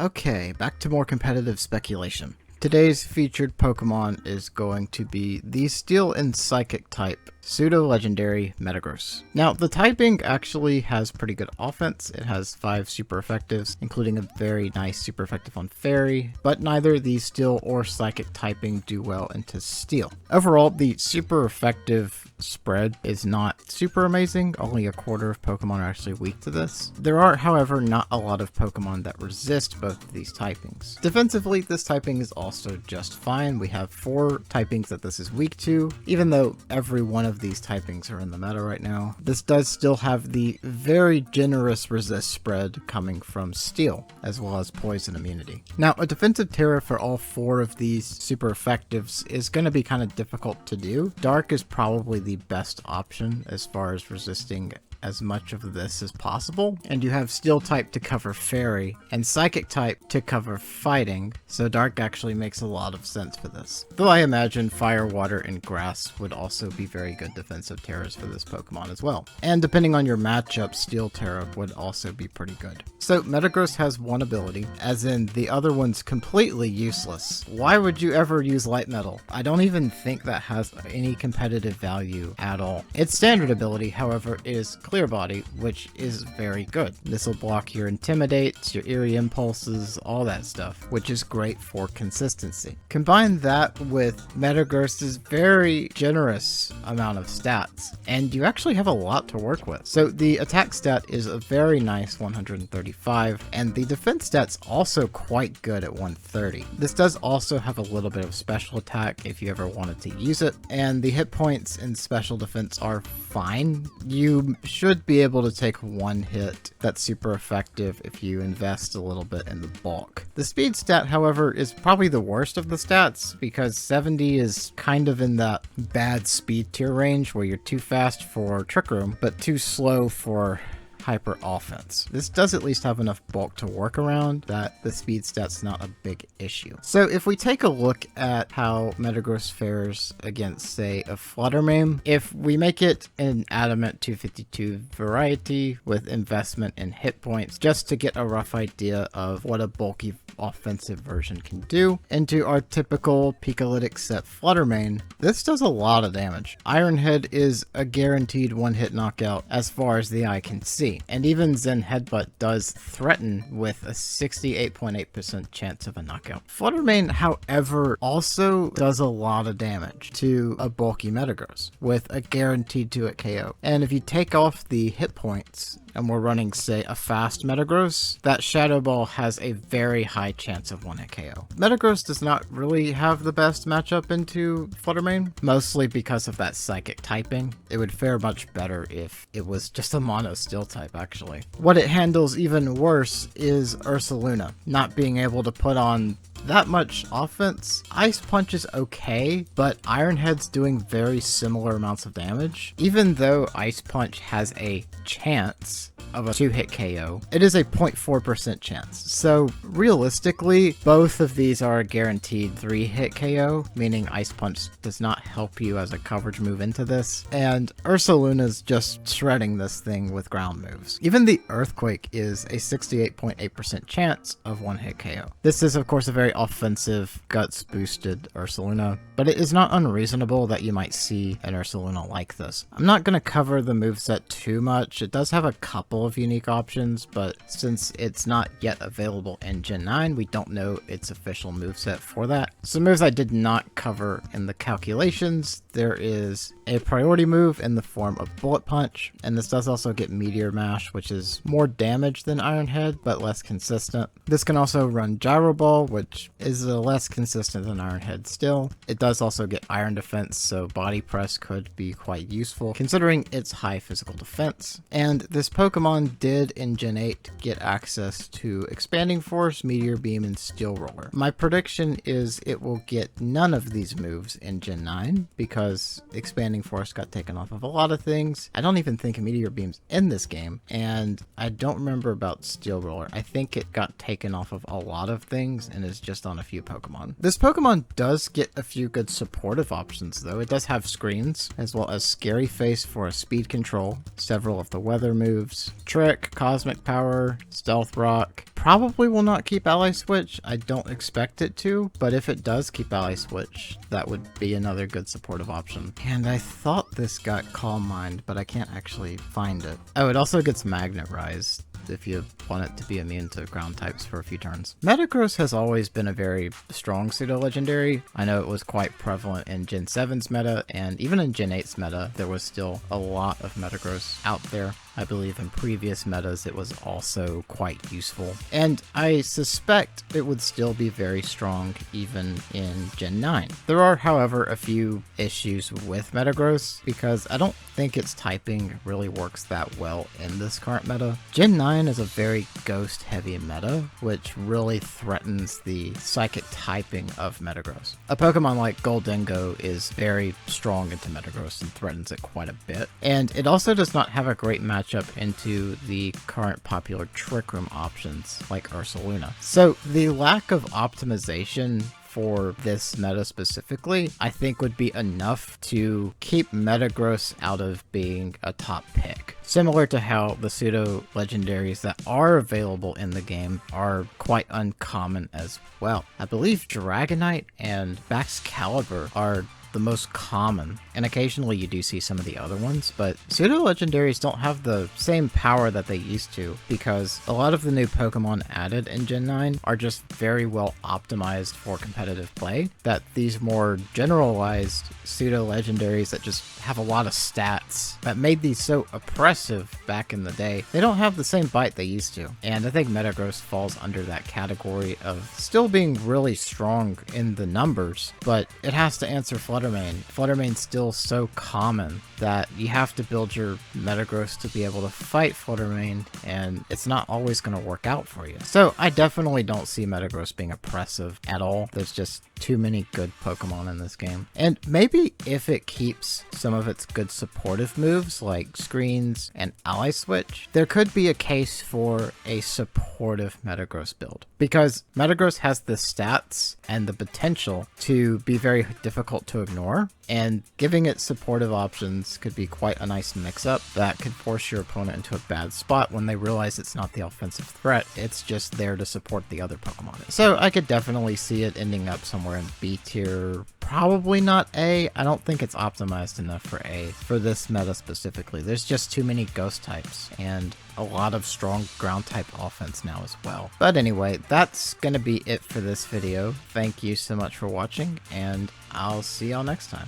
Okay, back to more competitive speculation. Today's featured Pokemon is going to be the Steel and Psychic type, pseudo-legendary Metagross. Now, the typing actually has pretty good offense. It has 5 super effectives, including a very nice super effective on Fairy, but neither the Steel or Psychic typing do well into Steel. Overall, the super effective spread is not super amazing. Only a quarter of Pokemon are actually weak to this. There are, however, not a lot of Pokemon that resist both of these typings. Defensively, this typing is also just fine. We have 4 typings that this is weak to, even though every one of these typings are in the meta right now. This does still have the very generous resist spread coming from Steel, as well as poison immunity. Now, a defensive Terra for all 4 of these super effectives is going to be kind of difficult to do. Dark is probably the best option as far as resisting as much of this as possible, and you have Steel type to cover Fairy and Psychic type to cover Fighting, so Dark actually makes a lot of sense for this. Though I imagine Fire, Water, and Grass would also be very good defensive Terras for this Pokemon as well. And depending on your matchup, Steel Terra would also be pretty good. So Metagross has one ability, as in the other one's completely useless. Why would you ever use Light Metal? I don't even think that has any competitive value at all. Its standard ability, however, is Clear Body, which is very good. This will block your Intimidates, your Eerie Impulses, all that stuff, which is great for consistency. Combine that with Metagross's very generous amount of stats, and you actually have a lot to work with. So the attack stat is a very nice 135, and the defense stat's also quite good at 130. This does also have a little bit of special attack if you ever wanted to use it, and the hit points in special defense are fine. You should be able to take one hit that's super effective if you invest a little bit in the bulk. The speed stat, however, is probably the worst of the stats because 70 is kind of in that bad speed tier range where you're too fast for Trick Room, but too slow for hyper offense. This does at least have enough bulk to work around that the speed stat's not a big issue. So if we take a look at how Metagross fares against, say, a Fluttermane, if we make it an Adamant 252 variety with investment in hit points, just to get a rough idea of what a bulky offensive version can do, into our typical Picolytic set Fluttermane, this does a lot of damage. Iron Head is a guaranteed one-hit knockout as far as the eye can see, and even Zen Headbutt does threaten with a 68.8% chance of a knockout. Fluttermane, however, also does a lot of damage to a bulky Metagross with a guaranteed 2-hit KO. And if you take off the hit points, and we're running, say, a fast Metagross, that Shadow Ball has a very high chance of 1-hit KO. Metagross does not really have the best matchup into Fluttermane, mostly because of that Psychic typing. It would fare much better if it was just a mono Steel type, actually. What it handles even worse is Ursaluna, not being able to put on that much offense. Ice Punch is okay, but Iron Head's doing very similar amounts of damage. Even though Ice Punch has a chance of a 2-hit KO, it is a 0.4% chance. So realistically, both of these are a guaranteed 3-hit KO, meaning Ice Punch does not help you as a coverage move into this, and Ursaluna's just shredding this thing with ground moves. Even the Earthquake is a 68.8% chance of 1-hit KO. This is of course a very offensive, guts boosted Ursaluna, but it is not unreasonable that you might see an Ursaluna like this. I'm not going to cover the moveset too much. It does have a couple of unique options, but since it's not yet available in Gen 9, we don't know its official moveset for that. Some moves I did not cover in the calculations. There is a priority move in the form of Bullet Punch, and this does also get Meteor Mash, which is more damage than Iron Head, but less consistent. This can also run Gyro Ball, which is less consistent than Iron Head still. It does also get Iron Defense, so Body Press could be quite useful, considering its high physical defense. And this Pokemon did in Gen 8 get access to Expanding Force, Meteor Beam, and Steel Roller. My prediction is it will get none of these moves in Gen 9, because Expanding Force got taken off of a lot of things. I don't even think Meteor Beam's in this game, and I don't remember about Steel Roller. I think it got taken off of a lot of things and is just on a few Pokemon. This Pokemon does get a few good supportive options though. It does have screens, as well as Scary Face for a speed control, several of the weather moves, Trick, Cosmic Power, Stealth Rock. Probably will not keep Ally Switch. I don't expect it to, but if it does keep Ally Switch, that would be another good supportive option. And I thought this got Calm Mind, but I can't actually find it. Oh, it also gets Magnet Rise if you want it to be immune to ground types for a few turns. Metagross has always been a very strong pseudo-legendary. I know it was quite prevalent in Gen 7's meta, and even in Gen 8's meta, there was still a lot of Metagross out there. I believe in previous metas it was also quite useful. And I suspect it would still be very strong even in Gen 9. There are, however, a few issues with Metagross because I don't think its typing really works that well in this current meta. Gen 9 is a very ghost heavy meta, which really threatens the psychic typing of Metagross. A Pokemon like Goldingo is very strong into Metagross and threatens it quite a bit. And it also does not have a great matchup into the current popular Trick Room options like Ursaluna. So the lack of optimization for this meta specifically, I think would be enough to keep Metagross out of being a top pick. Similar to how the pseudo legendaries that are available in the game are quite uncommon as well. I believe Dragonite and Baxcalibur are the most common, and occasionally you do see some of the other ones, but pseudo-legendaries don't have the same power that they used to, because a lot of the new Pokemon added in Gen 9 are just very well optimized for competitive play, that these more generalized pseudo-legendaries that just have a lot of stats that made these so oppressive back in the day, they don't have the same bite they used to. And I think Metagross falls under that category of still being really strong in the numbers, but it has to answer Fluttermane. Fluttermane's still so common that you have to build your Metagross to be able to fight Fluttermane, and it's not always going to work out for you. So I definitely don't see Metagross being oppressive at all. There's just too many good Pokemon in this game. And maybe if it keeps some of its good supportive moves like Screens and Ally Switch, there could be a case for a supportive Metagross build. Because Metagross has the stats and the potential to be very difficult to ignore, and giving it supportive options could be quite a nice mix-up that could force your opponent into a bad spot when they realize it's not the offensive threat, it's just there to support the other Pokemon. So I could definitely see it ending up somewhere in B tier, probably not A. I don't think it's optimized enough for A for this meta specifically. There's just too many ghost types and a lot of strong ground type offense now as well. But anyway, that's gonna be it for this video. Thank you so much for watching, and I'll see y'all next time.